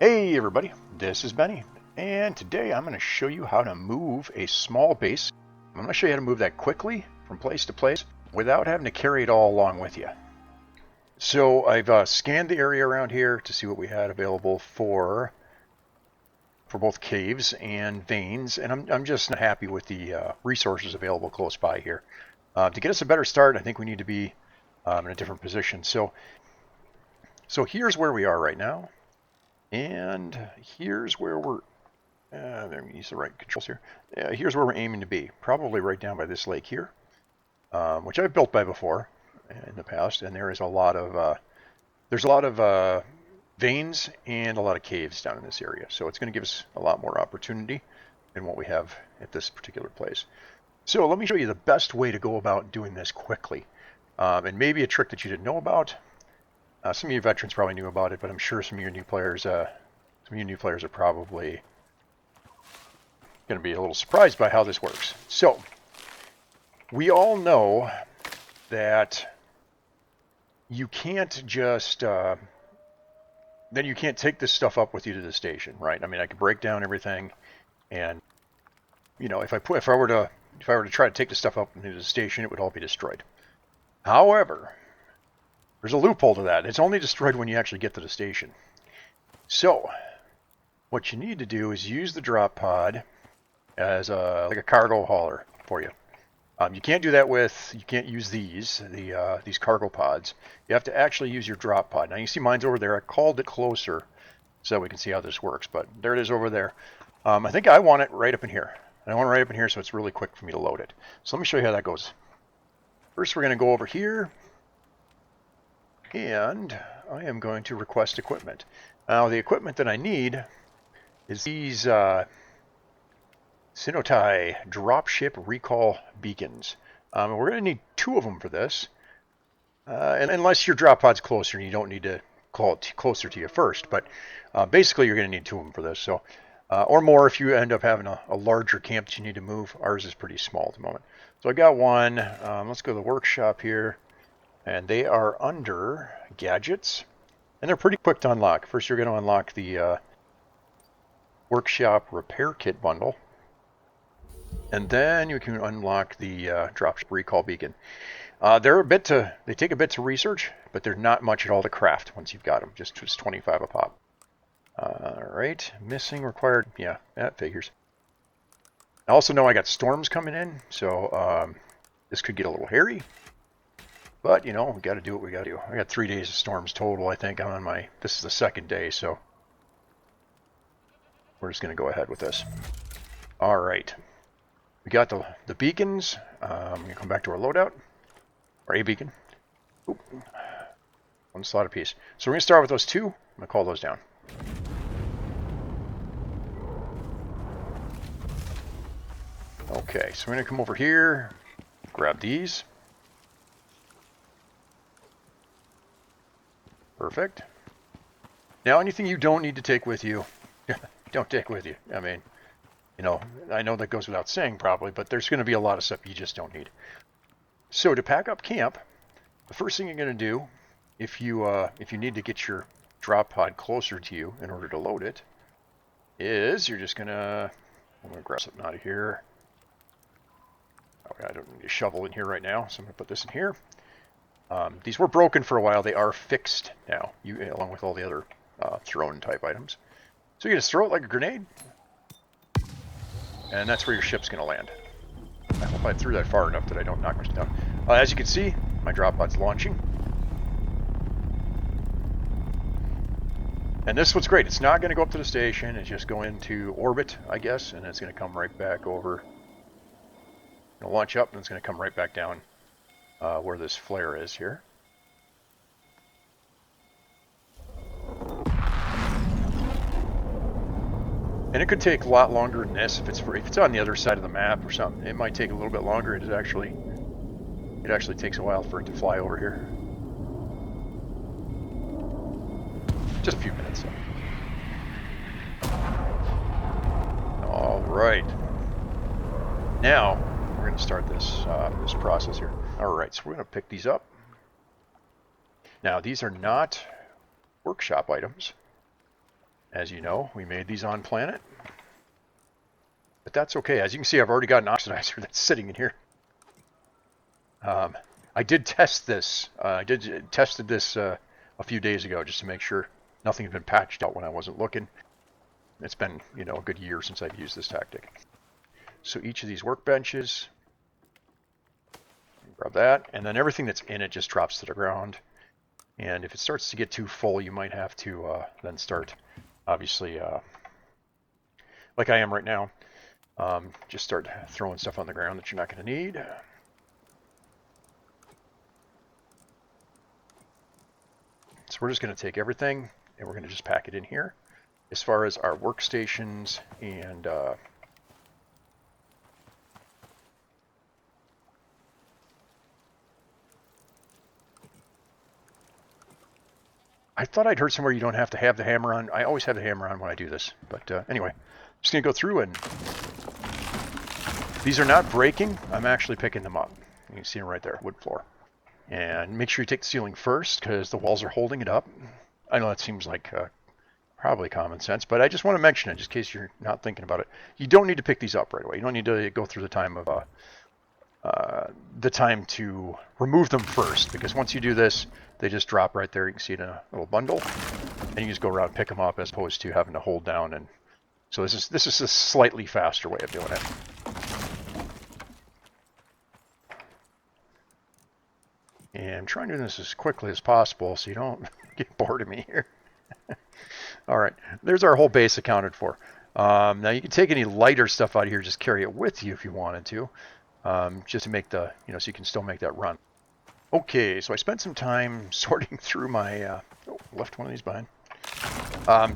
Hey everybody, this is Benny, and today I'm going to show you how to move a small base. I'm going to show you how to move that quickly from place to place without having to carry it all along with you. So I've scanned the area around here to see what we had available for both caves and veins, and I'm just not happy with the resources available close by here. To get us a better start, I think we need to be in a different position. So here's where we are right now. And here's where we're, let me use the right controls here. Here's where we're aiming to be, probably right down by this lake here, which I've built by before in the past. And there is a lot of, veins and a lot of caves down in this area. So it's going to give us a lot more opportunity than what we have at this particular place. So let me show you the best way to go about doing this quickly. And maybe a trick that you didn't know about. Some of you veterans probably knew about it, but I'm sure some of your new players, are probably going to be a little surprised by how this works. So, we all know that you can't just, you can't take this stuff up with you to the station, right? I mean, I could break down everything, and if I were to try to take the stuff up into the station, it would all be destroyed. However, there's a loophole to that. It's only destroyed when you actually get to the station. So, what you need to do is use the drop pod as like a cargo hauler for you. You can't do that you can't use these cargo pods. You have to actually use your drop pod. Now you see mine's over there. I called it closer so we can see how this works, but there it is over there. I think I want it right up in here. I want it right up in here so it's really quick for me to load it. So let me show you how that goes. First we're going to go over here. And I am going to request equipment. Now the equipment that I need is these Sinotai Dropship recall beacons. We're going to need 2 of them for this. And unless your drop pod's closer, you don't need to call it closer to you first. But basically you're going to need 2 of them for this. So, or more if you end up having a larger camp that you need to move. Ours is pretty small at the moment. So I got one. Let's go to the workshop here. And they are under gadgets, and they're pretty quick to unlock. First, you're going to unlock the workshop repair kit bundle, and then you can unlock the dropship recall beacon. They take a bit to research, but they're not much at all to craft once you've got them. Just 25 a pop. All right, missing required. Yeah, that figures. I also know I got storms coming in, so this could get a little hairy. But, we got to do what we got to do. I got 3 days of storms total, I think. This is the 2nd day, so we're just going to go ahead with this. All right. We got the beacons. I'm going to come back to our loadout. Or a beacon. Oop. 1 slot apiece. So we're going to start with those 2. I'm going to call those down. Okay, so we're going to come over here, grab these. Perfect. Now, anything you don't need to take with you, don't take with you. I mean, I know that goes without saying probably, but there's going to be a lot of stuff you just don't need. So to pack up camp, the first thing you're going to do, if you need to get your drop pod closer to you in order to load it, is you're just I'm going to grab something out of here. Okay, I don't need a shovel in here right now, so I'm going to put this in here. These were broken for a while. They are fixed now, along with all the other thrown type items. So you just throw it like a grenade, and that's where your ship's going to land. I hope I threw that far enough that I don't knock much down. As you can see, my drop pod's launching. And this one's great. It's not going to go up to the station. It's just going into orbit, I guess, and it's going to come right back over. It'll launch up, and it's going to come right back down. Where this flare is here. And it could take a lot longer than this if it's on the other side of the map or something. It might take a little bit longer. It actually takes a while for it to fly over here. Just a few minutes. All right. Now we're going to start this process here. All right, so we're going to pick these up. Now these are not workshop items. As you know, we made these on planet. But that's okay. As you can see, I've already got an oxidizer that's sitting in here. I did test this. Tested this a few days ago just to make sure nothing had been patched out when I wasn't looking. It's been, you know, a good year since I've used this tactic. So each of these workbenches, grab that, and then everything that's in it just drops to the ground. And if it starts to get too full, you might have to then start, obviously, like I am right now, just start throwing stuff on the ground that you're not going to need. So we're just going to take everything and we're going to just pack it in here. As far as our workstations and I thought I'd heard somewhere you don't have to have the hammer on. I always have the hammer on when I do this. But anyway, I'm just going to go through and these are not breaking. I'm actually picking them up. You can see them right there, wood floor. And make sure you take the ceiling first because the walls are holding it up. I know that seems like probably common sense, but I just want to mention it just in case you're not thinking about it. You don't need to pick these up right away. You don't need to go through the time to remove them first, because once you do this, they just drop right there. You can see it in a little bundle, and you just go around and pick them up as opposed to having to hold down. And so this is a slightly faster way of doing it. And I'm trying to do this as quickly as possible so you don't get bored of me here. All right, there's our whole base accounted for. Now you can take any lighter stuff out of here, just carry it with you if you wanted to, just to make the, you know, so you can still make that run. Okay, so I spent some time sorting through my, left one of these behind.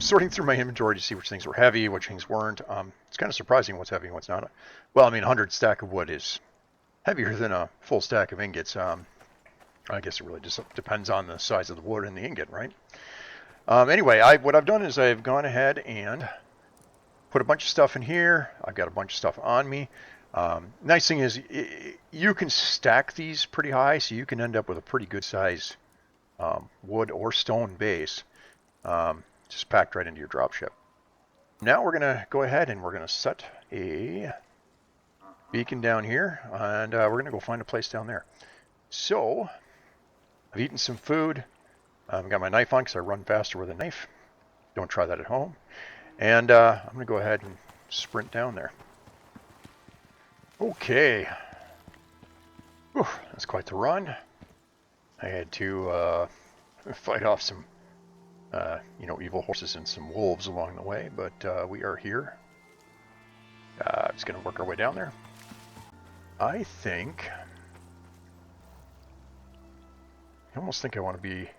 Sorting through my inventory to see which things were heavy, which things weren't. It's kind of surprising what's heavy and what's not. Well, I mean, 100 stack of wood is heavier than a full stack of ingots. I guess it really just depends on the size of the wood and the ingot, right? Anyway, what I've done is I've gone ahead and put a bunch of stuff in here. I've got a bunch of stuff on me. Nice thing is you can stack these pretty high, so you can end up with a pretty good size wood or stone base just packed right into your dropship. Now we're going to go ahead and we're going to set a beacon down here, and we're going to go find a place down there. So I've eaten some food. I've got my knife on because I run faster with a knife. Don't try that at home. And I'm going to go ahead and sprint down there. Okay. Whew, that's quite the run. I had to fight off some, evil horses and some wolves along the way, but we are here. Just going to work our way down there. I almost think I want to be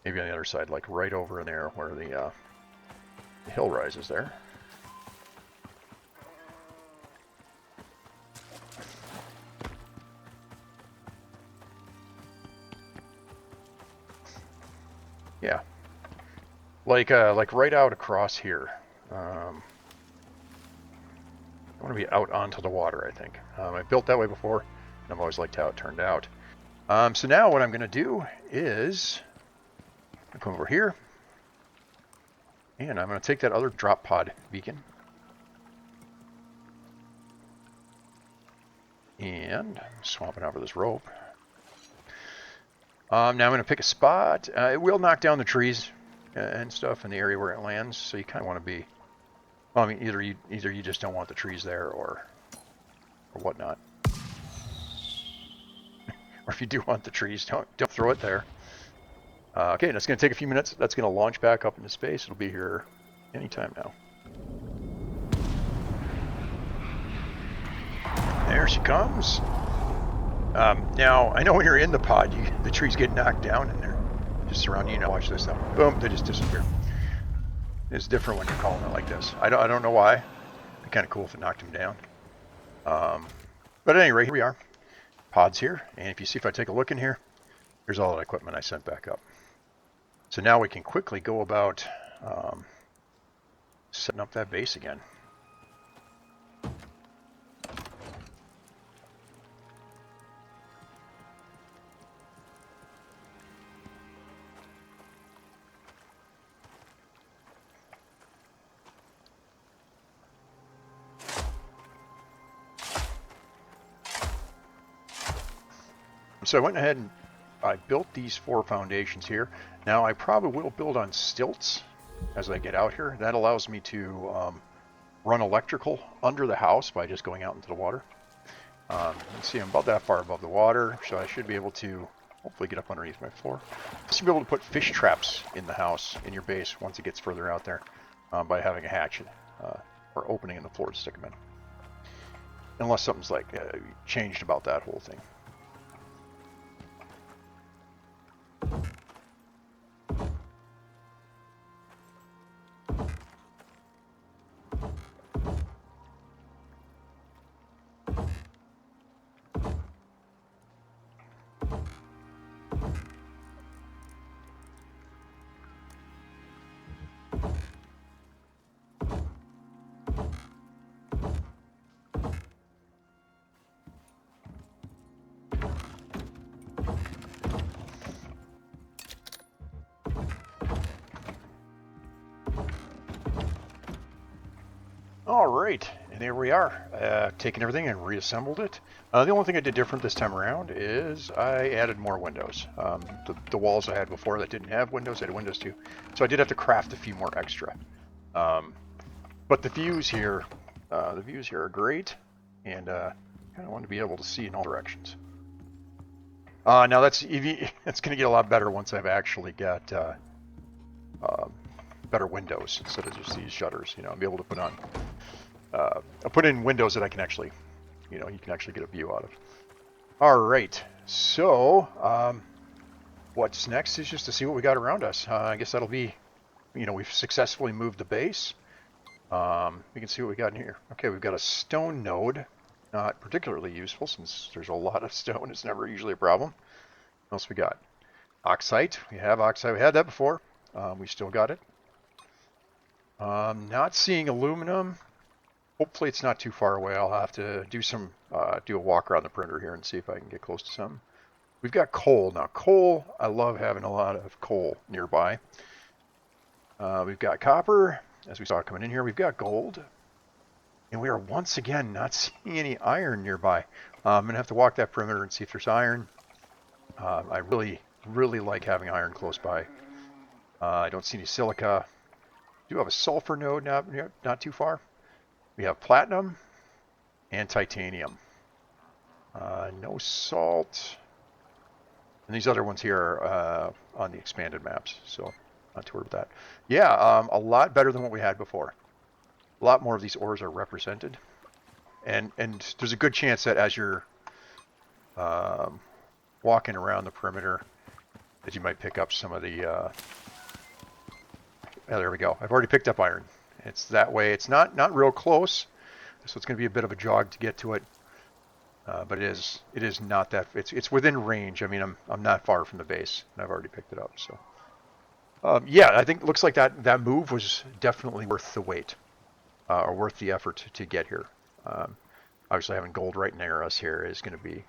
maybe on the other side, like right over in there where the hill rises there. Yeah, like right out across here. I want to be out onto the water, I think. I built that way before, and I've always liked how it turned out. So now what I'm going to do is come over here, and I'm going to take that other drop pod beacon, and swap it over this rope. Now I'm going to pick a spot. It will knock down the trees and stuff in the area where it lands, so you kind of want to be. Well, I mean, either you just don't want the trees there, or whatnot. Or if you do want the trees, don't throw it there. Okay, that's going to take a few minutes. That's going to launch back up into space. It'll be here anytime now. There she comes. Now, I know when you're in the pod, the trees get knocked down and they're just surrounding you. Now watch this now. Boom, they just disappear. It's different when you're calling it like this. I don't know why. It'd be kind of cool if it knocked them down. But at any rate, here we are. Pod's here, and if I take a look in here, here's all that equipment I sent back up. So now we can quickly go about setting up that base again. So I went ahead and I built these 4 foundations here. Now I probably will build on stilts as I get out here. That allows me to run electrical under the house by just going out into the water. You see I'm about that far above the water, so I should be able to hopefully get up underneath my floor. You should be able to put fish traps in the house, in your base, once it gets further out there, by having a hatch or opening in the floor to stick them in. Unless something's like changed about that whole thing. Alright, and there we are, taking everything and reassembled it. The only thing I did different this time around is I added more windows. The walls I had before that didn't have windows, I had windows too. So I did have to craft a few more extra. But the views here are great, and kind of want to be able to see in all directions. Now that's going to get a lot better once I've actually got better windows instead of just these shutters. I'll be able to put on, I'll put in windows that I can actually, you can actually get a view out of. All right, so what's next is just to see what we got around us. I guess that'll be, we've successfully moved the base. We can see what we got in here. Okay, we've got a stone node, not particularly useful since there's a lot of stone. It's never usually a problem. What else we got? Oxite. We have oxide. We had that before. We still got it. Not seeing aluminum. Hopefully it's not too far away. I'll have to do a walk around the perimeter here and see if I can get close to something. We've got coal. Now coal, I love having a lot of coal nearby. We've got copper, as we saw coming in here. We've got gold. And we are once again not seeing any iron nearby. I'm going to have to walk that perimeter and see if there's iron. I really, really like having iron close by. I don't see any silica. Do have a sulfur node not too far. We have platinum and titanium. No salt. And these other ones here are on the expanded maps, so not too worried about that. Yeah, a lot better than what we had before. A lot more of these ores are represented. And there's a good chance that as you're walking around the perimeter that you might pick up some of the... there we go. I've already picked up iron. It's that way. It's not real close, so it's going to be a bit of a jog to get to it. But it is not that. It's within range. I mean, I'm not far from the base, and I've already picked it up. So yeah, I think it looks like that move was definitely worth the wait, or worth the effort to get here. Obviously, having gold right near us here is going to be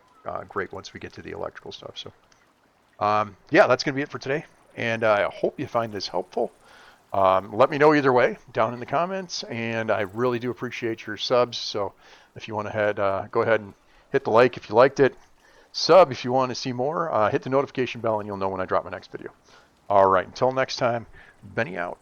great once we get to the electrical stuff. So yeah, that's going to be it for today, and I hope you find this helpful. Let me know either way down in the comments, and I really do appreciate your subs. So if you want to go ahead and hit the like if you liked it, sub if you want to see more, hit the notification bell and you'll know when I drop my next video. All right, until next time, Benny out.